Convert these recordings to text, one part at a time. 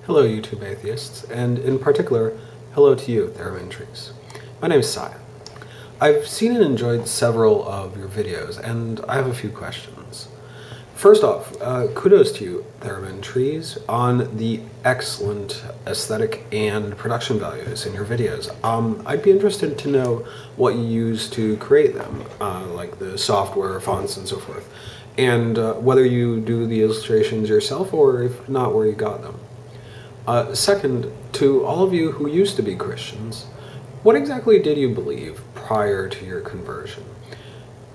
Hello, YouTube atheists, and in particular, hello to you, theramintrees. My name is Sai. I've seen and enjoyed several of your videos, and I have a few questions. First off, kudos to you, theramintrees, on the excellent aesthetic and production values in your videos. I'd be interested to know what you use to create them, like the software, fonts, and so forth, and whether you do the illustrations yourself, or if not, where you got them. Second, to all of you who used to be Christians, what exactly did you believe prior to your conversion?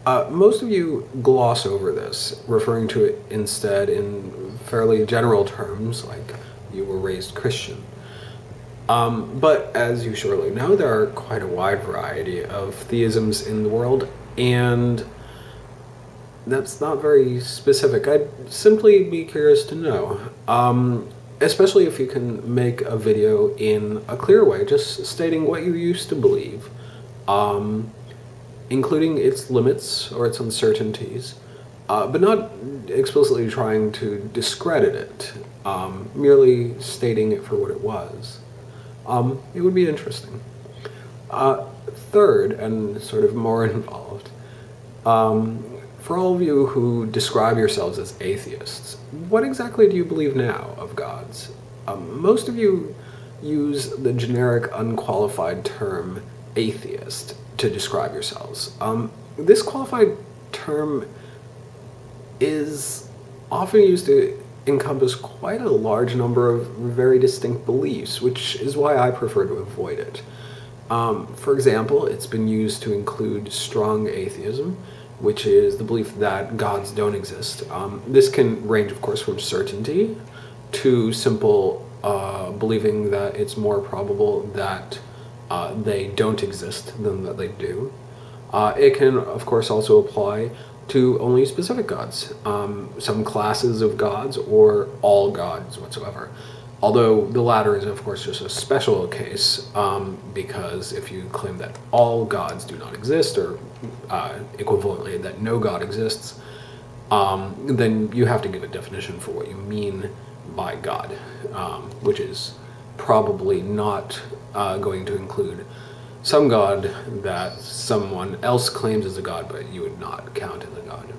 Most of you gloss over this, referring to it instead in fairly general terms, like you were raised Christian. But as you surely know, there are quite a wide variety of theisms in the world, and that's not very specific. I'd simply be curious to know. Especially if you can make a video in a clear way, just stating what you used to believe, including its limits or its uncertainties, but not explicitly trying to discredit it, merely stating it for what it was. It would be interesting. Third, and sort of more involved, for all of you who describe yourselves as atheists, what exactly do you believe now of gods? Most of you use the generic, unqualified term atheist to describe yourselves. This qualified term is often used to encompass quite a large number of very distinct beliefs, which is why I prefer to avoid it. For example, it's been used to include strong atheism, which is the belief that gods don't exist. This can range, of course, from certainty to simple believing that it's more probable that they don't exist than that they do. It can, of course, also apply to only specific gods, some classes of gods, or all gods whatsoever. Although the latter is, of course, just a special case, because if you claim that all gods do not exist, or equivalently that no god exists, then you have to give a definition for what you mean by God, which is probably not going to include some god that someone else claims as a god, but you would not count as a god.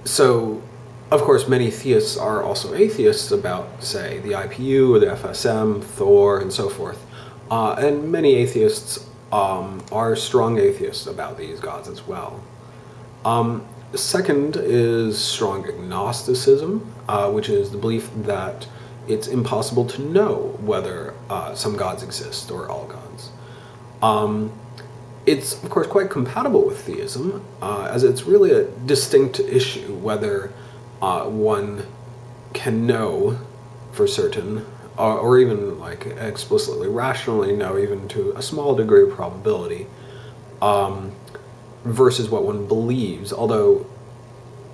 So, of course, many theists are also atheists about, say, the IPU or the FSM, Thor, and so forth. And many atheists are strong atheists about these gods as well. Second is strong agnosticism, which is the belief that it's impossible to know whether some gods exist or all gods. It's, of course, quite compatible with theism, as it's really a distinct issue whether one can know for certain, or even like explicitly, rationally know, even to a small degree of probability, versus what one believes, although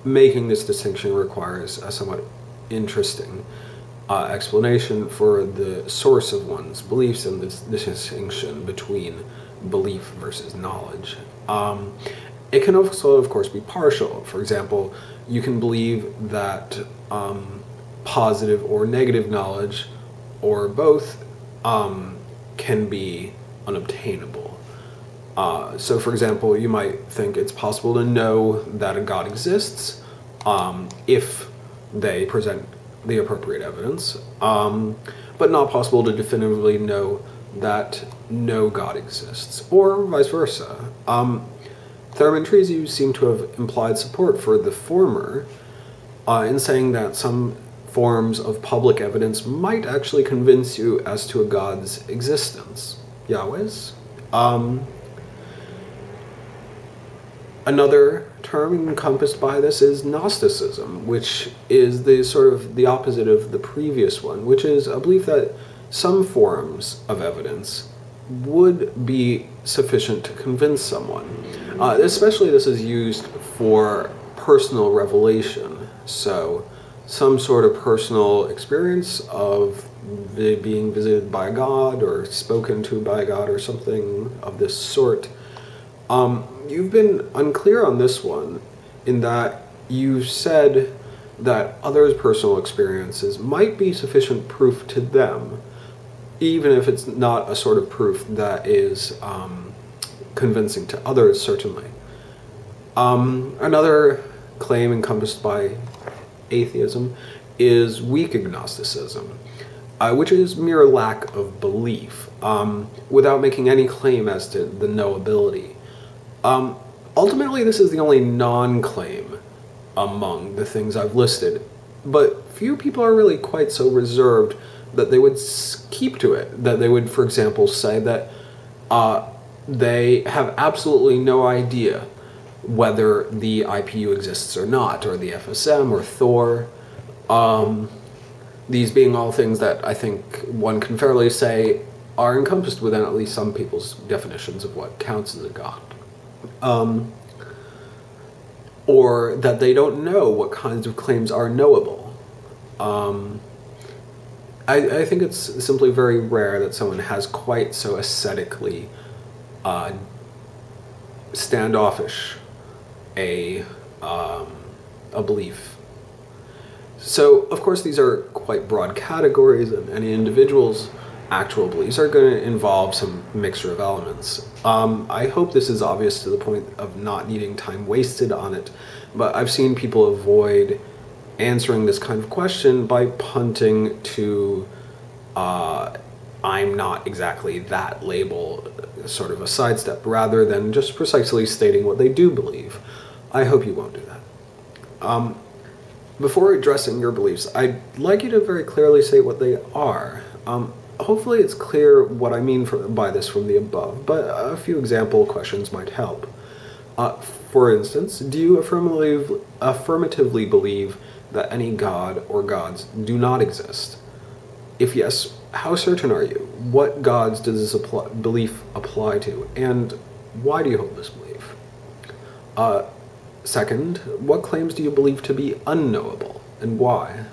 making this distinction requires a somewhat interesting explanation for the source of one's beliefs and this distinction between belief versus knowledge. It can also, of course, be partial. For example, you can believe that positive or negative knowledge, or both, can be unobtainable. So, for example, you might think it's possible to know that a god exists if they present the appropriate evidence, but not possible to definitively know that no god exists, or vice versa. Theramintrees, you seem to have implied support for the former, in saying that some forms of public evidence might actually convince you as to a god's existence. Yahweh's? Another term encompassed by this is Gnosticism, which is the sort of the opposite of the previous one, which is a belief that some forms of evidence would be sufficient to convince someone. Especially this is used for personal revelation, so some sort of personal experience of being visited by God or spoken to by God or something of this sort. You've been unclear on this one, in that you've said that others' personal experiences might be sufficient proof to them, even if it's not a sort of proof that is convincing to others, certainly. Another claim encompassed by atheism is weak agnosticism, which is mere lack of belief, without making any claim as to the knowability. Ultimately, this is the only non-claim among the things I've listed, but few people are really quite so reserved that they would keep to it, that they would, for example, say that they have absolutely no idea whether the IPU exists or not, or the FSM, or Thor. These being all things that I think one can fairly say are encompassed within at least some people's definitions of what counts as a god. Or that they don't know what kinds of claims are knowable. I think it's simply very rare that someone has quite so ascetically standoffish a belief. So, of course, these are quite broad categories, and any individual's actual beliefs are going to involve some mixture of elements. I hope this is obvious to the point of not needing time wasted on it, but I've seen people avoid answering this kind of question by punting to I'm not exactly that label, sort of a sidestep, rather than just precisely stating what they do believe. I hope you won't do that. Before addressing your beliefs, I'd like you to very clearly say what they are. Hopefully it's clear what I mean by this from the above, but a few example questions might help. For instance, do you affirmatively believe that any god or gods do not exist? If yes, how certain are you? What gods does this belief apply to, and why do you hold this belief? Second, what claims do you believe to be unknowable, and why?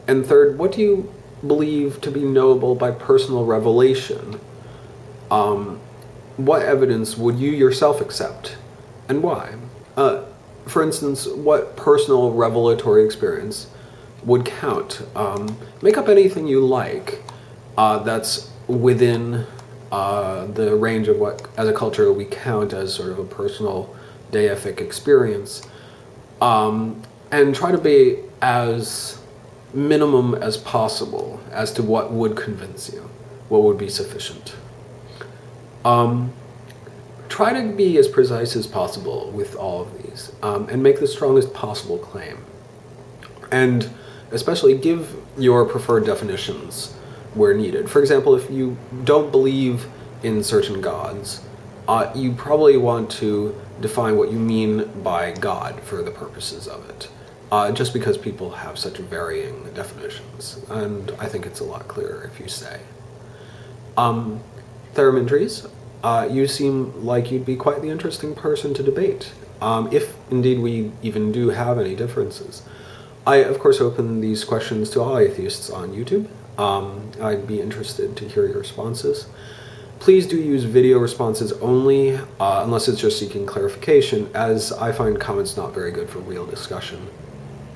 And third, what do you believe to be knowable by personal revelation? What evidence would you yourself accept, and why? For instance, what personal revelatory experience would count? Make up anything you like that's within the range of what, as a culture, we count as sort of a personal deific experience, and try to be as minimum as possible as to what would convince you, what would be sufficient. Try to be as precise as possible with all of these, and make the strongest possible claim. And especially give your preferred definitions where needed. For example, if you don't believe in certain gods, you probably want to define what you mean by God for the purposes of it, just because people have such varying definitions, and I think it's a lot clearer if you say. Theramintrees, you seem like you'd be quite the interesting person to debate, if indeed we even do have any differences. I, of course, open these questions to all atheists on YouTube. I'd be interested to hear your responses. Please do use video responses only, unless it's just seeking clarification, as I find comments not very good for real discussion.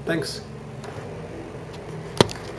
Thanks.